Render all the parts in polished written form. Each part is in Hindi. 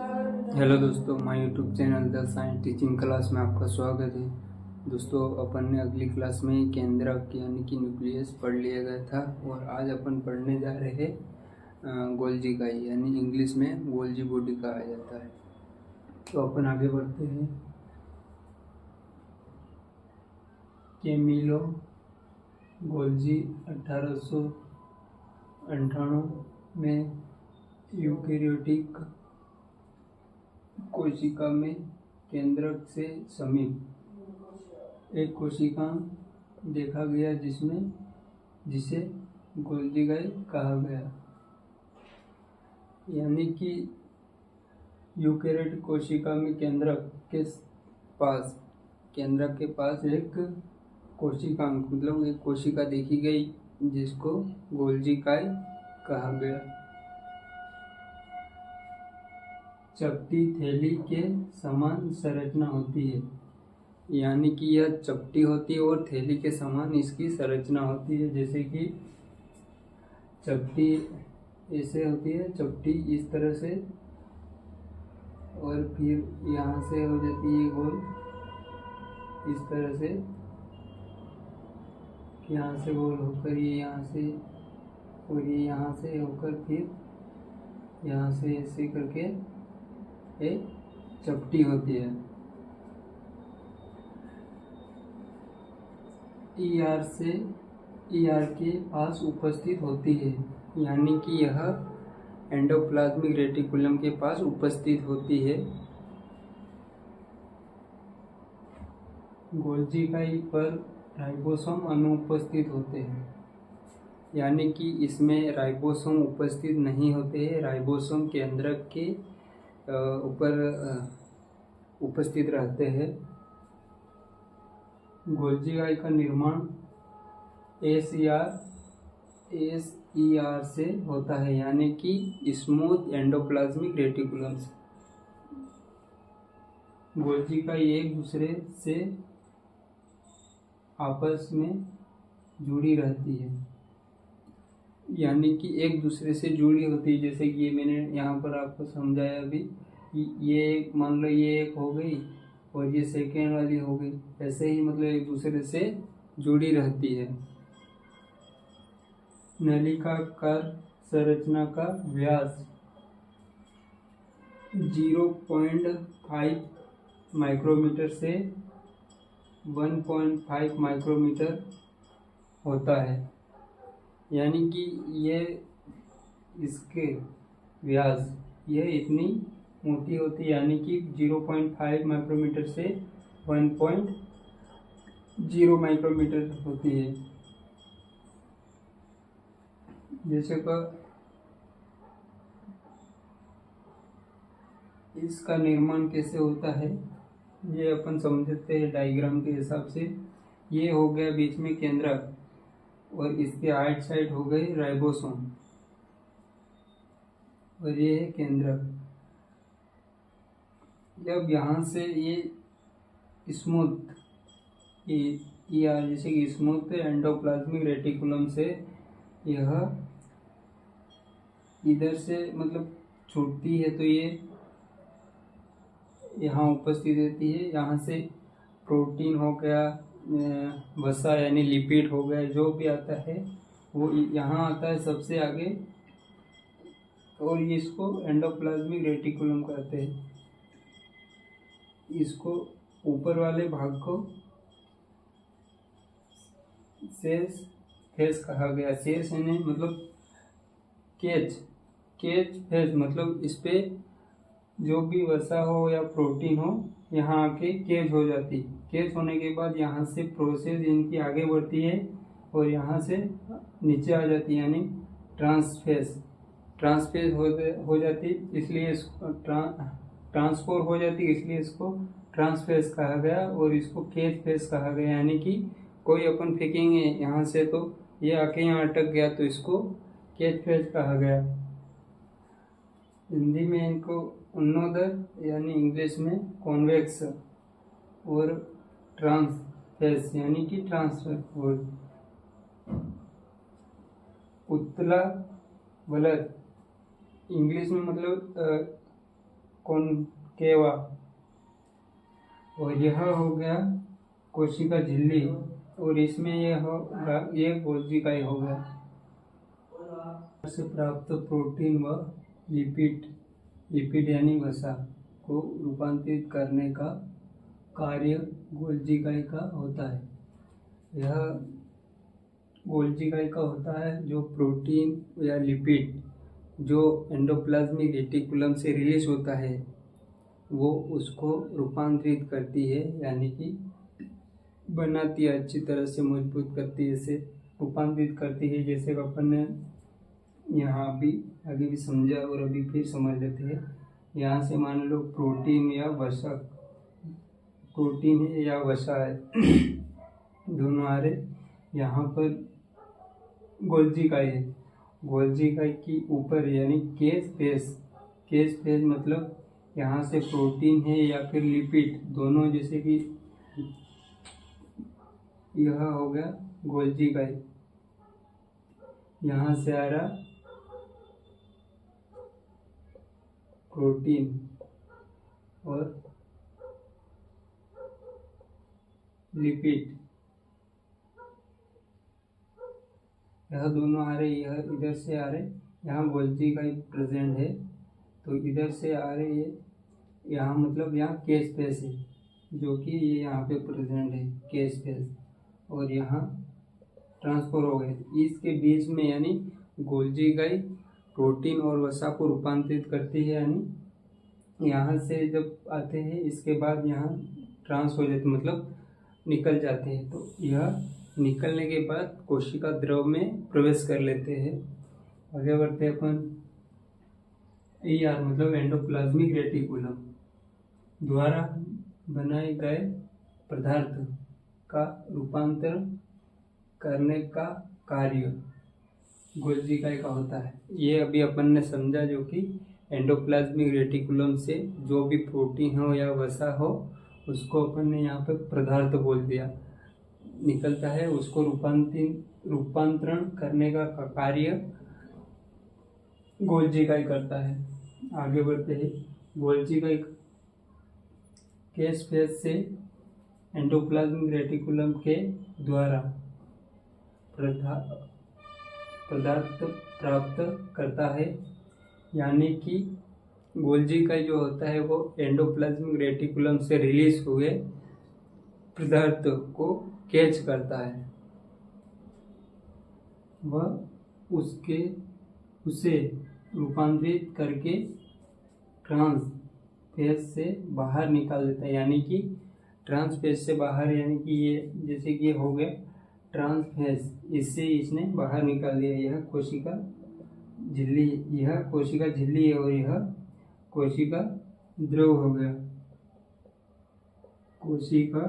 हेलो दोस्तों, my YouTube channel the science teaching class में आपका स्वागत है। दोस्तों, अपन ने अगली क्लास में केंद्रक यानी कि न्यूक्लियस पढ़ लिया गया था और आज अपन पढ़ने जा रहे हैं गोल्जी का, यानी इंग्लिश में गोल्जी बॉडी कहा जाता है। तो अपन आगे बढ़ते हैं। कैमिलो गोल्जी 1898 में यूकेरियोटिक कोशिका में केंद्रक से समीप एक कोशिका देखा गया जिसे गोल्जी कहा गया। यानी कि यूकेरियोटिक कोशिका में केंद्रक के पास एक कोशिकांग मतलब एक कोशिका देखी गई जिसको गोल्जी कहा गया। चपटी थैली के समान संरचना होती है, यानी कि यह चपटी होती है और थैली के समान इसकी संरचना होती है। जैसे कि चपटी ऐसे होती है, चपटी इस तरह से, और फिर यहाँ से हो जाती है गोल इस तरह से, यहाँ से गोल होकर ये यहाँ से, और ये यहाँ से होकर फिर यहाँ से ऐसे करके एक चपटी होती है। ईआर के पास उपस्थित होती है, यानी कि यह एंडोप्लाज्मिक रेटिकुलम के पास उपस्थित होती है। गोल्जी पर राइबोसोम अनुपस्थित होते हैं, यानी कि इसमें राइबोसोम उपस्थित नहीं होते हैं। राइबोसोम केंद्रक के ऊपर उपस्थित रहते हैं। गोल्जी का निर्माण एसईआर से होता है, यानी कि स्मूथ एंडोप्लाज्मिक रेटिकुलम से। गोल्जी एक दूसरे से आपस में जुड़ी रहती है, यानी कि एक दूसरे से जुड़ी होती है। जैसे कि ये मैंने यहाँ पर आपको समझाया अभी, ये एक मान लो ये एक हो गई और ये सेकेंड वाली हो गई, ऐसे ही मतलब एक दूसरे से जुड़ी रहती है। नलिकाकार संरचना का व्यास 0.5 माइक्रोमीटर से 1.5 माइक्रोमीटर होता है, यानी कि ये इसके व्यास यह इतनी मोटी होती है, यानी कि 0.5 माइक्रोमीटर से 1.0 माइक्रोमीटर होती है। जैसे कि इसका निर्माण कैसे होता है ये अपन समझते हैं डायग्राम के हिसाब से। ये हो गया बीच में केंद्रक और इसके आइट साइड हो गए राइबोसोम और ये है केंद्रक। जब यहाँ से ये स्मूथ जैसे कि स्मूथ एंडोप्लाज्मिक रेटिकुलम से यह इधर से मतलब छूटती है, तो ये यहाँ उपस्थित रहती है। यहाँ से प्रोटीन हो गया, वसा यानी लिपिड हो गया, जो भी आता है वो यहाँ आता है सबसे आगे, और इसको एंडोप्लाज्मिक रेटिकुलम कहते हैं। इसको ऊपर वाले भाग को सेल्स फेस कहा गया। सेल्स यानी मतलब केज फेस, मतलब इस पे जो भी वसा हो या प्रोटीन हो यहाँ आके केज हो जाती। केज होने के बाद यहाँ से प्रोसेस इनकी आगे बढ़ती है और यहाँ से नीचे आ जाती है, यानी ट्रांसफेस हो जाती, इसलिए इसको ट्रांसपोर हो जाती, इसलिए इसको ट्रांसफेस कहा गया। और इसको केज फेस कहा गया, यानी कि कोई अपन फेंकेंगे यहाँ से तो ये आके यहाँ अटक गया, तो इसको केज फेस कहा गया। हिंदी में इनको उन्नोदर यानी इंग्लिश में कॉन्वेक्स और ट्रांसफेस यानी कि ट्रांसफर। उत्तला वलय इंग्लिश में मतलब कॉनकेवा, और यह हो गया कोशिका झिल्ली, और इसमें यह होगा ये गोल्जी का ही हो गया। से प्राप्त प्रोटीन व लिपिड यानी वसा को रूपांतरित करने का कार्य गोल्जी इकाई का होता है। यह गोल्जी इकाई का होता है जो प्रोटीन या लिपिड जो एंडोप्लाज्मिक रेटिकुलम से रिलीज होता है वो उसको रूपांतरित करती है, यानी कि बनाती है, अच्छी तरह से मजबूत करती है, इसे रूपांतरित करती है। जैसे अपन ने यहाँ भी आगे भी समझा और अभी फिर समझ लेते हैं। यहाँ से मान लो प्रोटीन या वसा, प्रोटीन है या वसा है दोनों आ रहे, यहाँ पर गोल्जी इकाई है। गोल्जी इकाई की ऊपर यानी केस फेस मतलब यहाँ से प्रोटीन है या फिर लिपिड दोनों, जैसे कि यह हो गया गोल्जी इकाई, यहाँ से आ रहा प्रोटीन और लिपिड, यह दोनों आ रहे, यह इधर से आ रहे, यहाँ गोल्जी इकाई प्रेजेंट है तो इधर से आ रहे ये, यहाँ मतलब यहाँ केस फेस है जो कि ये यहाँ पे प्रेजेंट है केस फेस, और यहाँ ट्रांसफर हो गए इसके बीच में, यानी गोल्जी इकाई प्रोटीन और वसा को रूपांतरित करती है, यानी यहाँ से जब आते हैं इसके बाद यहाँ ट्रांस हो जाते मतलब निकल जाते हैं, तो यह निकलने के बाद कोशिका द्रव में प्रवेश कर लेते हैं। आगे बढ़ते हैं अपन। मतलब एंडोप्लाज्मिक रेटिकुलम द्वारा बनाए गए पदार्थ का रूपांतरण करने का कार्य गोल्जी इकाई का होता है। ये अभी अपन ने समझा, जो कि एंडोप्लाज्मिक रेटिकुलम से जो भी प्रोटीन हो या वसा हो उसको अपन ने यहाँ पे पदार्थ बोल दिया, निकलता है, उसको रूपांतरण करने का कार्य गोल्जी इकाई करता है। आगे बढ़ते हैं। गोल्जी इकाई केस फेस से एंडोप्लाज्मिक रेटिकुलम के द्वारा पदार्थ प्राप्त करता है, यानी कि गोल्जी इकाई जो होता है वो एंडोप्लाज्मिक रेटिकुलम से रिलीज हुए पदार्थ को कैच करता है, वह उसे रूपांतरित करके ट्रांस फेस से बाहर निकाल देता है, यानी कि ट्रांस फेस से बाहर, यानी कि ये जैसे कि ये हो गया ट्रांस फेस, इससे इसने बाहर निकाल दिया। यह कोशिका झिल्ली है और यह कोशिका द्रव हो गया, कोशिका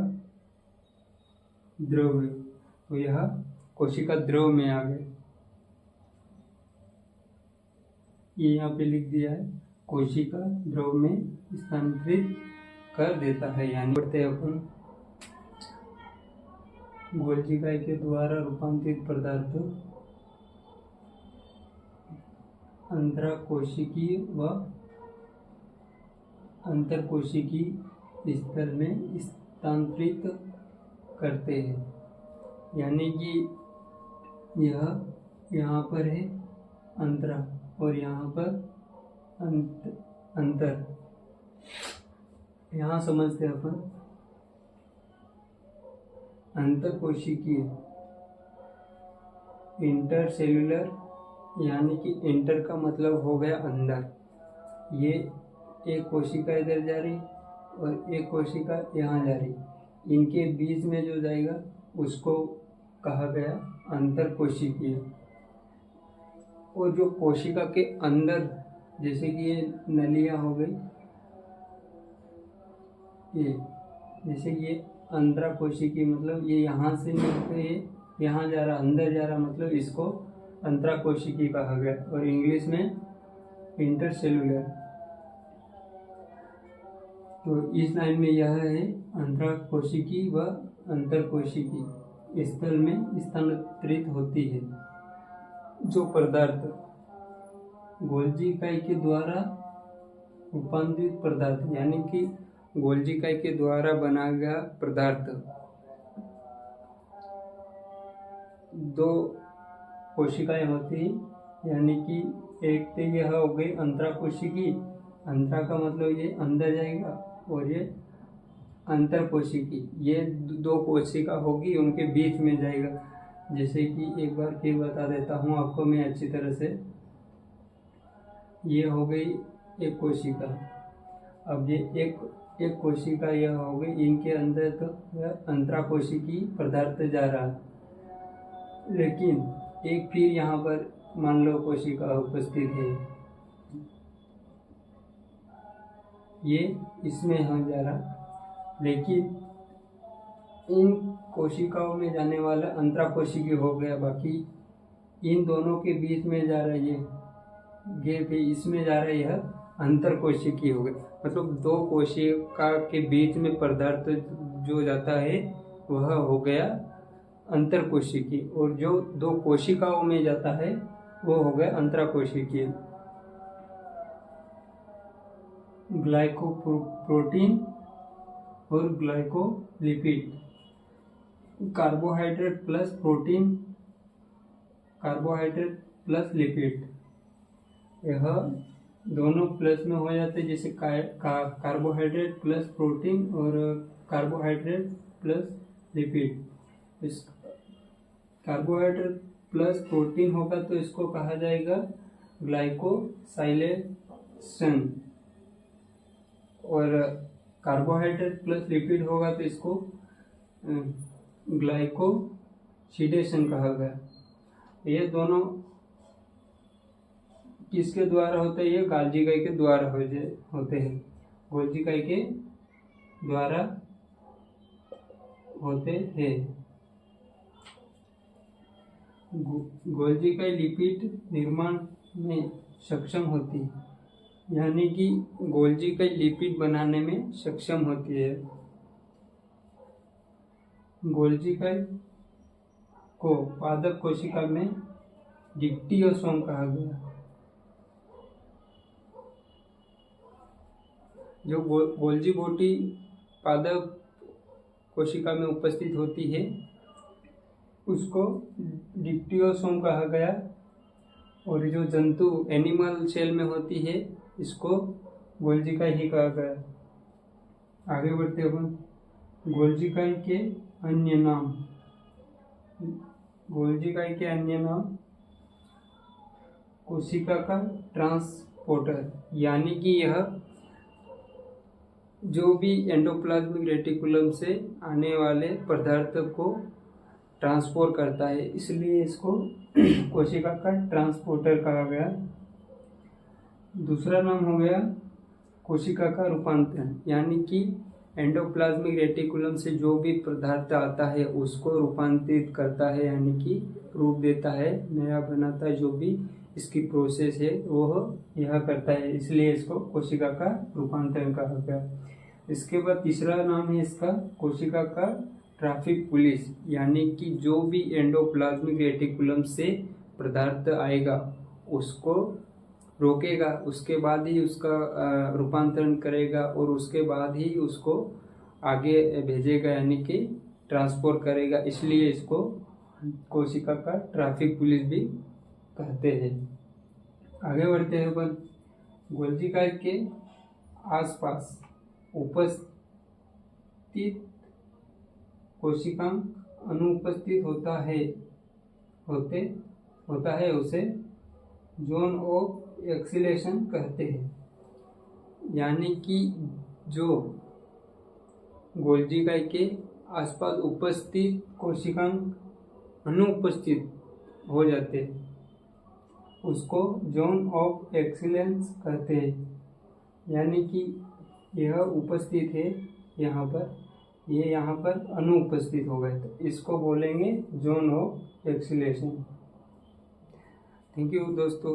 द्रव है, तो यह कोशिका द्रव में आ गए। ये यहाँ पे लिख दिया है, कोशिका द्रव में स्थानांतरित कर देता है। यानी बढ़ते हैं अपन। गोल्जी इकाई के द्वारा रूपांतरित पदार्थ अंतरकोशिकीय व अंतरकोशिकीय स्थल में स्थानांतरित करते हैं, यानी कि यह यहाँ पर है अंतरा और यहाँ पर अंतर। यहाँ समझते हैं अपन अंतरकोशिकीय इंटरसेल्यूलर, यानी कि इंटर का मतलब हो गया अंदर, ये एक कोशिका इधर जा रही और एक कोशिका यहाँ जा रही, इनके बीच में जो जाएगा उसको कहा गया अंतरकोशिकीय। और जो कोशिका के अंदर, जैसे कि ये नलियाँ हो गई, ये जैसे ये अंतराकोशिकीय मतलब ये यहाँ से निकलते ये यहाँ जा रहा, अंदर जा रहा, मतलब इसको अंतराकोशिकीय कहा गया, और इंग्लिश में इंटरसेल्यूलर। तो इस लाइन में यह है अंतराकोशिकीय व अंतरकोशिकीय स्थल में स्थानांतरित होती है जो पदार्थ गोल्जी इकाई के द्वारा रूपांतरित पदार्थ यानी कि गोल्जी इकाई के द्वारा बनाया गया पदार्थ। दो कोशिकाएं होती यानी कि एक तो यह हो गई अंतरा कोशिकी, अंतरा का मतलब ये अंदर जाएगा, और ये अंतर कोशिकी, ये दो कोशिका होगी उनके बीच में जाएगा। जैसे कि एक बार फिर बता देता हूँ आपको मैं अच्छी तरह से। ये हो गई एक कोशिका, अब ये एक कोशिका यह हो गई, इनके अंदर तो यह अंतरा कोशिकी पदार्थ जा रहा है, लेकिन एक फिर यहाँ पर मान लो कोशिका उपस्थित है, ये इसमें हो जा रहा, लेकिन इन कोशिकाओं में जाने वाला अंतरा कोशिकी हो गया, बाकी इन दोनों के बीच में जा रहा है ये गैप है, इसमें जा रहा है यह अंतर कोशिकी हो गया। मतलब दो कोशिका के बीच में पदार्थ जो जाता है वह हो गया अंतर कोशिकी, और जो दो कोशिकाओं में जाता है वो हो गया अंतरा कोशिकी। ग्लाइकोप्रोटीन और glycolipid, carbohydrate plus protein, carbohydrate plus lipid, यह दोनों प्लस में हो जाते हैं, जैसे कार्बोहाइड्रेट प्लस प्रोटीन और कार्बोहाइड्रेट प्लस लिपिड। इस कार्बोहाइड्रेट प्लस प्रोटीन होगा तो इसको कहा जाएगा ग्लाइकोसाइलेशन, और कार्बोहाइड्रेट प्लस लिपिड होगा तो इसको ग्लाइकोसिडेशन कहा गया। ये दोनों किसके द्वारा होते हैं? ये गोल्जी इकाई के द्वारा होते हैं, गोल्जी इकाई के द्वारा होते हैं। गोल्जी इकाई लिपिड निर्माण में सक्षम होती है, यानी कि गोल्जी इकाई लिपिड बनाने में सक्षम होती है। गोल्जी इकाई को पादप कोशिका में डिप्टियोसोम कहा गया। जो गोल्जी बोटी पादप कोशिका में उपस्थित होती है उसको डिप्टियोसोम कहा गया, और जो जंतु एनिमल सेल में होती है इसको गोल्जी इकाई ही कहा गया। आगे बढ़ते अपन गोल्जी इकाई के अन्य नाम। गोल्जी इकाई के अन्य नाम कोशिका का ट्रांसपोर्टर, यानी कि यह जो भी एंडोप्लाज्मिक रेटिकुलम से आने वाले पदार्थ को ट्रांसपोर्ट करता है, इसलिए इसको कोशिका का ट्रांसपोर्टर कहा गया। दूसरा नाम हो गया कोशिका का रूपांतरण, यानी कि एंडोप्लाज्मिक रेटिकुलम से जो भी पदार्थ आता है उसको रूपांतरित करता है, यानी कि रूप देता है, नया बनाता है, जो भी इसकी प्रोसेस है वो यह करता है, इसलिए इसको कोशिका का रूपांतरण कहा गया। इसके बाद तीसरा नाम है इसका कोशिका का ट्रैफिक पुलिस, यानी कि जो भी एंडोप्लाज्मिक रेटिकुलम से पदार्थ आएगा उसको रोकेगा, उसके बाद ही उसका रूपांतरण करेगा, और उसके बाद ही उसको आगे भेजेगा, यानी कि ट्रांसपोर्ट करेगा, इसलिए इसको कोशिका का ट्रैफिक पुलिस भी कहते हैं। आगे बढ़ते हैं अपन गोल्जी इकाई के आसपास उपस्थित कोशिकांग अनुपस्थित होता है उसे जोन ऑफ एक्सीलेशन कहते हैं, यानी कि जो गोल्जी इकाई के आसपास उपस्थित कोशिकांग अनुपस्थित हो जाते हैं उसको जोन ऑफ एक्सीलेंस कहते हैं, यानी कि यह उपस्थित है यहाँ पर, ये यहाँ पर अनुपस्थित हो गए तो इसको बोलेंगे zone of acceleration. Thank you दोस्तों,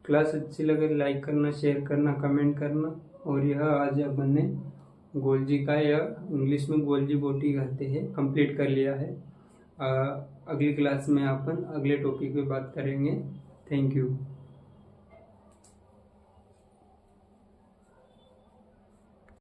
क्लास अच्छी लगे लाइक करना, शेयर करना, कमेंट करना। और यह आज अपन ने गोल्जी इकाई या इंग्लिश में गोल्जी बोटी कहते हैं कंप्लीट कर लिया है। अगली क्लास में अपन अगले टॉपिक पे बात करेंगे। Thank you.